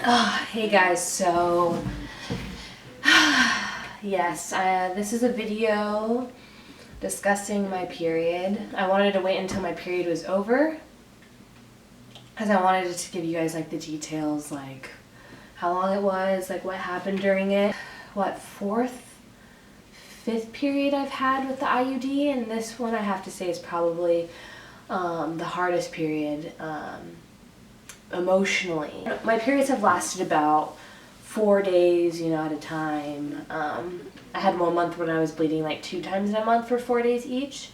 Hey guys, so yes, this is a video discussing my period. I wanted to wait until my period was over because I wanted to give you guys like the details, like how long it was, like what happened during it, what fifth period I've had with the IUD, and this one I have to say is probably the hardest period. Emotionally. My periods have lasted about 4 days, at a time. I had 1 month when I was bleeding like 2 times in a month for 4 days each.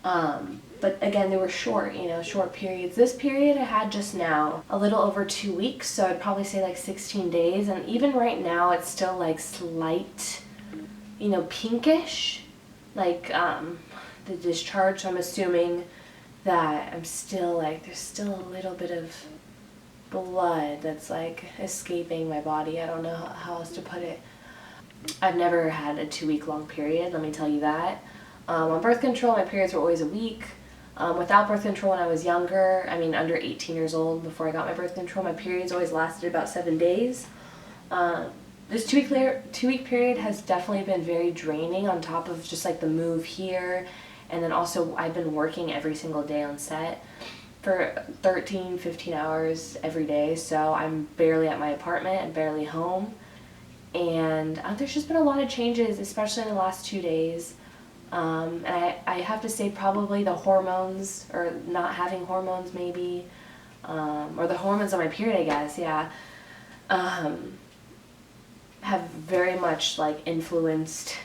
But again, they were short, short periods. This period I had just now, a little over 2 weeks, so I'd probably say like 16 days. And even right now, it's still like slight, pinkish, like the discharge. So I'm assuming that I'm still like, there's still a little bit of blood that's like escaping my body. I don't know how else to put it. I've never had a 2-week long period, let me tell you that. On birth control, my periods were always a week. Without birth control when I was younger, under 18 years old, before I got my birth control, my periods always lasted about 7 days. This 2-week period has definitely been very draining, on top of just like the move here, and then also I've been working every single day on set for 13, 15 hours every day, so I'm barely at my apartment and barely home. And there's just been a lot of changes, especially in the last 2 days. And I have to say probably the hormones, or not having hormones maybe, or the hormones on my period, I guess, yeah, have very much like influenced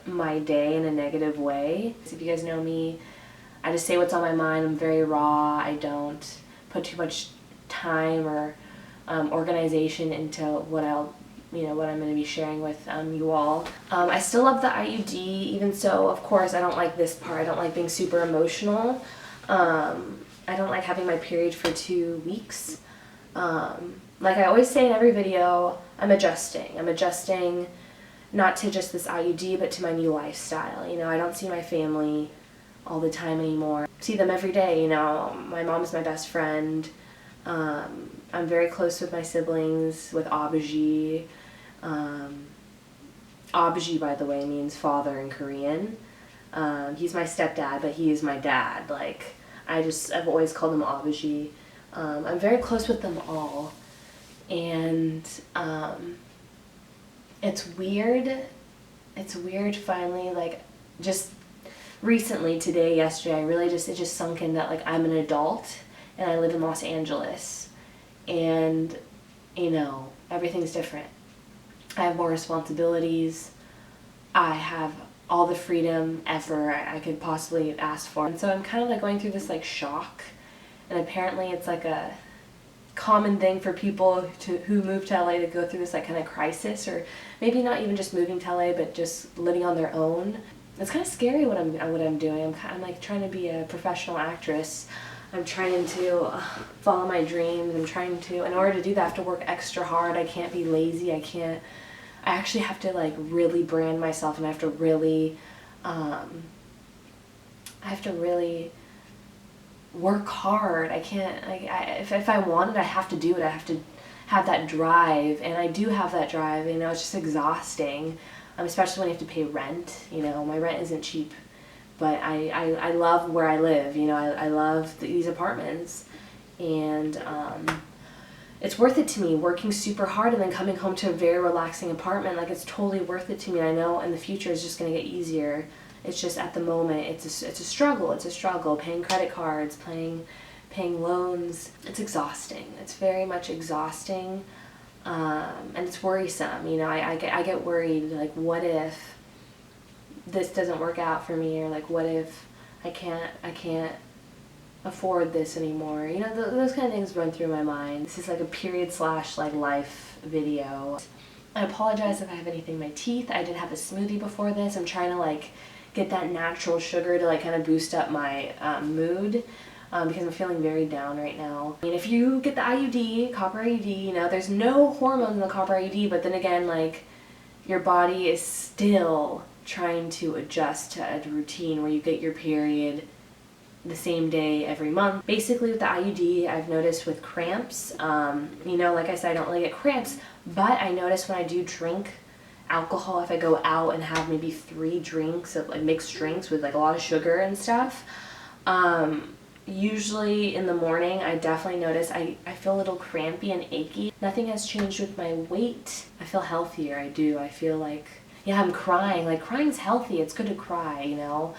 my day in a negative way. So if you guys know me, I just say what's on my mind. I'm very raw. I don't put too much time or organization into what I'm going to be sharing with you all. I still love the IUD, even so, of course, I don't like this part. I don't like being super emotional. I don't like having my period for 2 weeks. Like I always say in every video, I'm adjusting. I'm adjusting not to just this IUD, but to my new lifestyle. I don't see my family all the time anymore. See them every day, my mom's my best friend. I'm very close with my siblings, with Abaji. Abaji, by the way, means father in Korean. He's my stepdad, but he is my dad. Like, I've always called him Abaji. I'm very close with them all. And it's weird. It's weird finally, like, just recently, today, yesterday, it just sunk in that like I'm an adult and I live in Los Angeles, and everything's different. I have more responsibilities. I have all the freedom ever I could possibly ask for, and so I'm kind of like going through this like shock. And apparently it's like a common thing for people who move to LA to go through this like kind of crisis, or maybe not even just moving to LA, but just living on their own. It's kind of scary what I'm doing. I'm like trying to be a professional actress. I'm trying to follow my dreams. In order to do that, I have to work extra hard. I can't be lazy. I actually have to like really brand myself, and I have to really work hard. I can't, like, if I want it, I have to do it. I have to have that drive, and I do have that drive. It's just exhausting. Especially when you have to pay rent. My rent isn't cheap, but I love where I live. I love these apartments, and it's worth it to me, working super hard and then coming home to a very relaxing apartment. Like, it's totally worth it to me. I know in the future it's just going to get easier. It's just at the moment it's a struggle. It's a struggle, paying credit cards, paying loans. It's exhausting. It's very much exhausting. And it's worrisome. I get worried, like, what if this doesn't work out for me, or like, what if I can't afford this anymore. Those kind of things run through my mind. This is like a period / like life video. I apologize if I have anything in my teeth. I did have a smoothie before this. I'm trying to like get that natural sugar to like kind of boost up my mood. Because I'm feeling very down right now. If you get the IUD, Copper IUD, there's no hormones in the Copper IUD, but then again, like, your body is still trying to adjust to a routine where you get your period the same day every month. Basically with the IUD, I've noticed with cramps, you know, like I said, I don't really get cramps, but I notice when I do drink alcohol, if I go out and have maybe 3 drinks of like mixed drinks with like a lot of sugar and stuff, usually in the morning I definitely notice I feel a little crampy and achy. Nothing has changed with my weight. I feel healthier, I do. I feel like, yeah, I'm crying. Like, crying's healthy. It's good to cry, you know.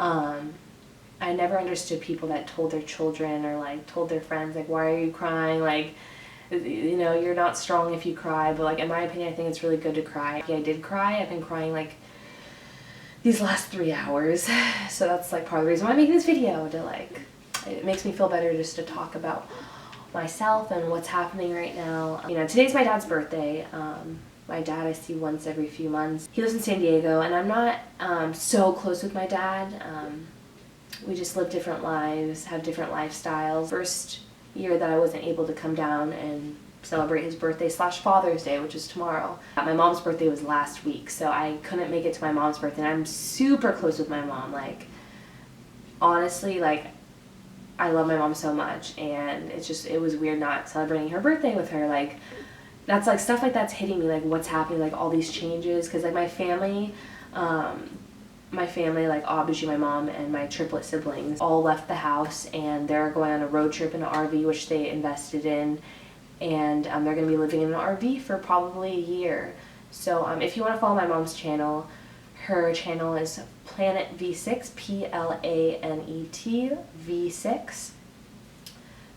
I never understood people that told their children or like told their friends like, why are you crying? Like, you know, you're not strong if you cry. But like, in my opinion, I think it's really good to cry. Yeah, I did cry. I've been crying like these last 3 hours. So that's like part of the reason why I'm making this video, to like, it makes me feel better just to talk about myself and what's happening right now. You know, today's my dad's birthday. My dad I see once every few months. He lives in San Diego, and I'm not so close with my dad. We just live different lives, have different lifestyles. First year that I wasn't able to come down and celebrate his birthday / Father's Day, which is tomorrow. My mom's birthday was last week, so I couldn't make it to my mom's birthday, and I'm super close with my mom. Like, honestly, like, I love my mom so much, and it was weird not celebrating her birthday with her. Like, that's like, stuff like that's hitting me, like what's happening, like all these changes, because like my family, like obviously my mom and my triplet siblings all left the house, and they're going on a road trip in an RV, which they invested in, and they're going to be living in an RV for probably a year. So if you want to follow my mom's channel, her channel is Planet V6, Planet V6.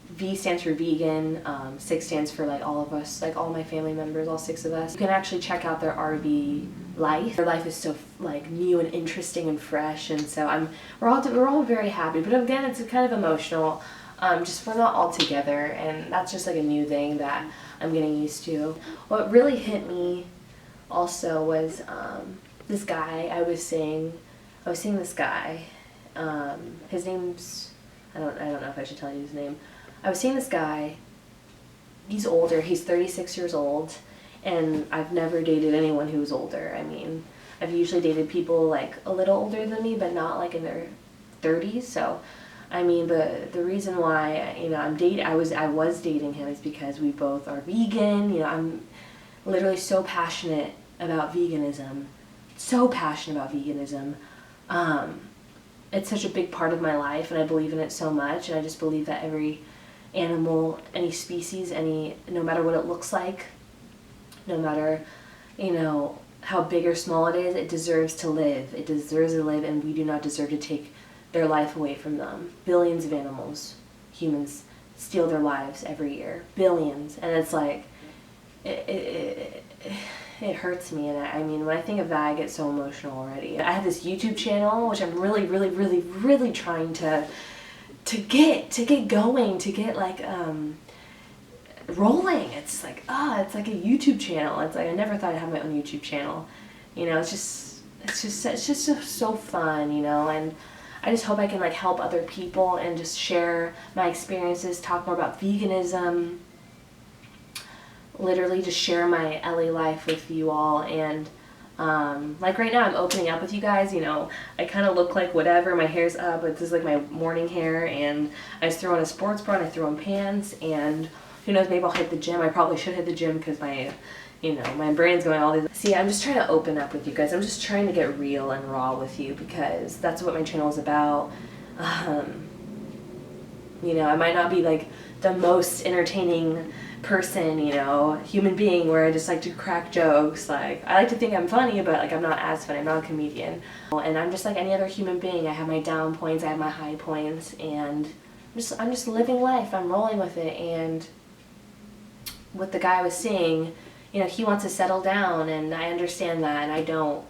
V stands for vegan, 6 stands for like all of us, like all my family members, all 6 of us. You can actually check out their RV life. Their life is so like new and interesting and fresh, and so we're all very happy. But again, it's kind of emotional. Just we're not all together, and that's just like a new thing that I'm getting used to. What really hit me also was this guy I was seeing this guy. His name's, I don't know if I should tell you his name. I was seeing this guy. He's older. He's 36 years old, and I've never dated anyone who was older. I mean, I've usually dated people like a little older than me, but not like in their 30s. So, I mean, the reason why, you know, I was dating him is because we both are vegan. You know, I'm literally so passionate about veganism. So passionate about veganism. It's such a big part of my life, and I believe in it so much, and I just believe that every animal, any species, no matter what it looks like, no matter, you know, how big or small it is, it deserves to live. It deserves to live, and we do not deserve to take their life away from them. Billions of animals, humans, steal their lives every year. Billions. And it's like, it hurts me, and I mean, when I think of that, I get so emotional already. I have this YouTube channel, which I'm really trying to get going, to get like rolling. It's like, it's like a YouTube channel. It's like, I never thought I'd have my own YouTube channel. You know, it's just so fun, you know, and I just hope I can like help other people and just share my experiences, talk more about veganism, literally just share my LA life with you all. And like right now I'm opening up with you guys, you know, I kind of look like whatever, my hair's up, it's just like my morning hair, and I just throw on a sports bra and I throw on pants, and who knows, maybe I'll hit the gym. I probably should hit the gym because my, you know, my brain's going all these. See, I'm just trying to open up with you guys. I'm just trying to get real and raw with you, because that's what my channel is about. You know, I might not be like the most entertaining person, you know, human being, where I just like to crack jokes. Like, I like to think I'm funny, but like I'm not as funny. I'm not a comedian. And I'm just like any other human being. I have my down points, I have my high points, and I'm just living life. I'm rolling with it. And what the guy was seeing, you know, he wants to settle down, and I understand that, and I don't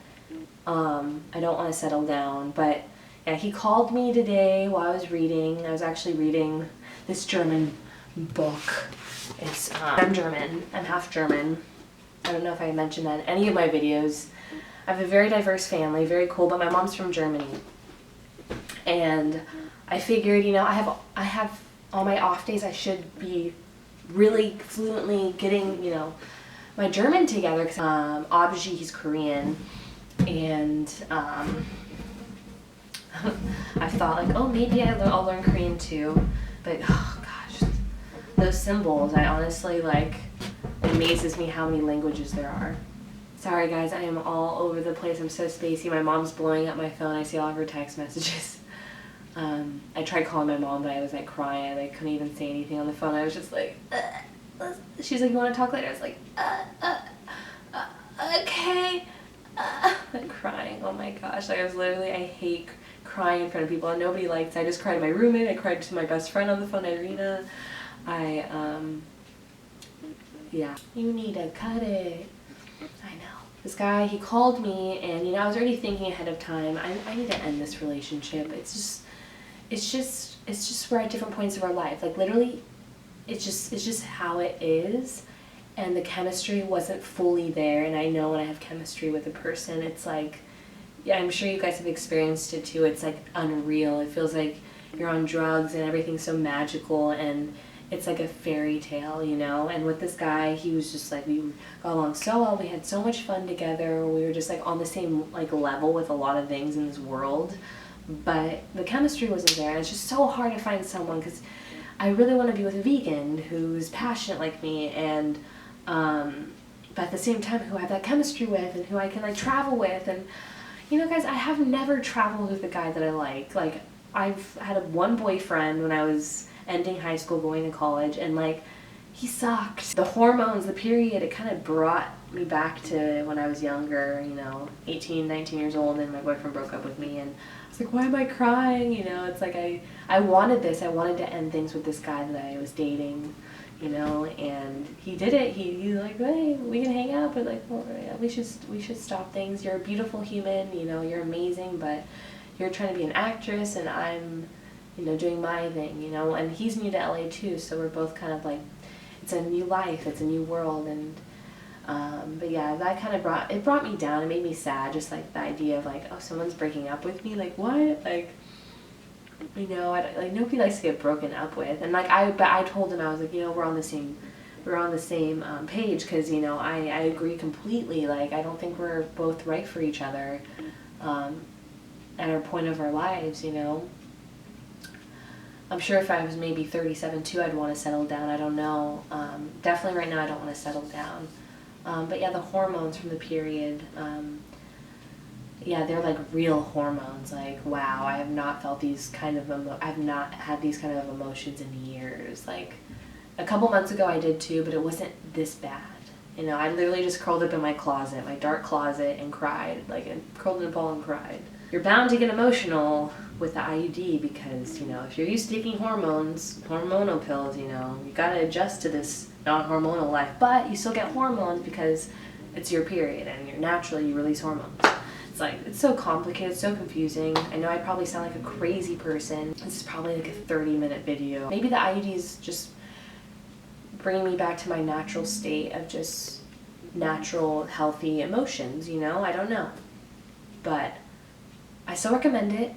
want to settle down. But yeah, he called me today while I was reading. I was actually reading this German book. It's I'm German. I'm half German. I don't know if I mentioned that in any of my videos. I have a very diverse family, very cool, but my mom's from Germany. And I figured, you know, I have all my off days, I should be really fluently getting, you know, my German together, because obviously he's Korean, and I thought like, oh, maybe I'll learn Korean too, but oh gosh, those symbols, I honestly like, it amazes me how many languages there are. Sorry guys, I am all over the place. I'm so spacey. My mom's blowing up my phone. I see all of her text messages. I tried calling my mom, but I was like crying. I like, couldn't even say anything on the phone. I was just like, she's like, you want to talk later? I was like, okay. Like crying. Oh my gosh. Like I was literally, I hate crying in front of people, and nobody likes. I just cried to my roommate. I cried to my best friend on the phone, Irina. Yeah. You need to cut it. I know. This guy, he called me, and you know, I was already thinking ahead of time, I need to end this relationship. It's just we're at different points of our life. Like literally, it's just how it is, and the chemistry wasn't fully there. And I know when I have chemistry with a person, it's like, yeah, I'm sure you guys have experienced it too. It's like unreal. It feels like you're on drugs and everything's so magical, and it's like a fairy tale, you know? And with this guy, he was just like, we got along so well, we had so much fun together, we were just like on the same like level with a lot of things in this world, but the chemistry wasn't there. And it's just so hard to find someone, because I really want to be with a vegan who's passionate like me, and but at the same time who I have that chemistry with, and who I can like travel with. And you know guys, I have never traveled with a guy that I like. Like I've had one boyfriend when I was ending high school, going to college, and like he sucked. The hormones, the period, it kind of brought me back to when I was younger, you know, 18, 19 years old, and my boyfriend broke up with me, and I was like, why am I crying? You know, it's like I wanted this. I wanted to end things with this guy that I was dating, you know, and he did it. He's like, hey, we can hang out, but like, well, yeah, we should stop things. You're a beautiful human, you know, you're amazing, but you're trying to be an actress, and I'm, you know, doing my thing, you know. And he's new to LA too, so we're both kind of like, it's a new life, it's a new world. And but yeah, that kind of brought me down. It made me sad, just like the idea of like, oh, someone's breaking up with me, like what? Like, you know, like nobody likes to get broken up with. And like I told him, I was like, you know, we're on the same page, because you know, I agree completely. Like I don't think we're both right for each other at our point of our lives, you know. I'm sure if I was maybe 37 too, I'd want to settle down. I don't know. Definitely right now I don't want to settle down. But yeah, the hormones from the period, yeah, they're like real hormones. Like, wow, I have not felt these kind of I've not had these kind of emotions in years. Like a couple months ago I did too, but it wasn't this bad. You know, I literally just curled up in my closet, my dark closet, and cried. Like, and curled in a ball and cried. You're bound to get emotional with the IUD, because, you know, if you're used to taking hormonal pills, you know, you gotta adjust to this non-hormonal life, but you still get hormones because it's your period, and you're naturally, you release hormones. It's like, it's so complicated, so confusing. I know I probably sound like a crazy person. This is probably like a 30-minute video. Maybe the IUDs just bringing me back to my natural state of just natural, healthy emotions, you know? I don't know. But I still recommend it.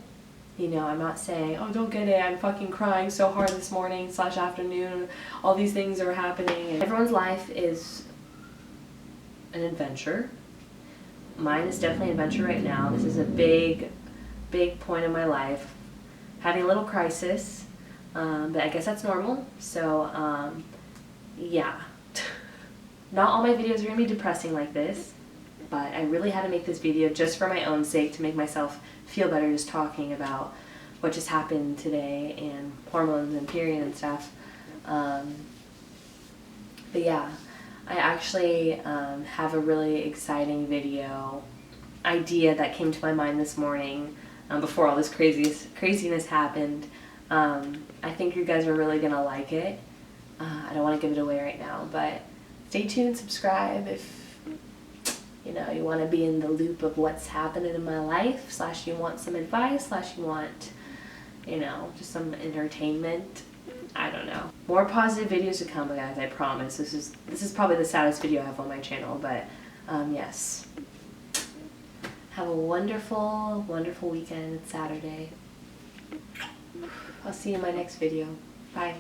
You know, I'm not saying, oh, don't get it, I'm fucking crying so hard this morning / afternoon, all these things are happening. And everyone's life is an adventure. Mine is definitely an adventure right now. This is a big, big point in my life. Having a little crisis, but I guess that's normal. So, yeah. Not all my videos are going to be depressing like this, but I really had to make this video just for my own sake, to make myself feel better just talking about what just happened today, and hormones and period and stuff. But yeah, I actually have a really exciting video idea that came to my mind this morning before all this craziness happened. I think you guys are really gonna like it. I don't want to give it away right now, but stay tuned, subscribe if you know, you want to be in the loop of what's happening in my life, / you want some advice, / you want, you know, just some entertainment. I don't know. More positive videos to come, guys, I promise. This is probably the saddest video I have on my channel, but yes. Have a wonderful, wonderful weekend. It's Saturday. I'll see you in my next video. Bye.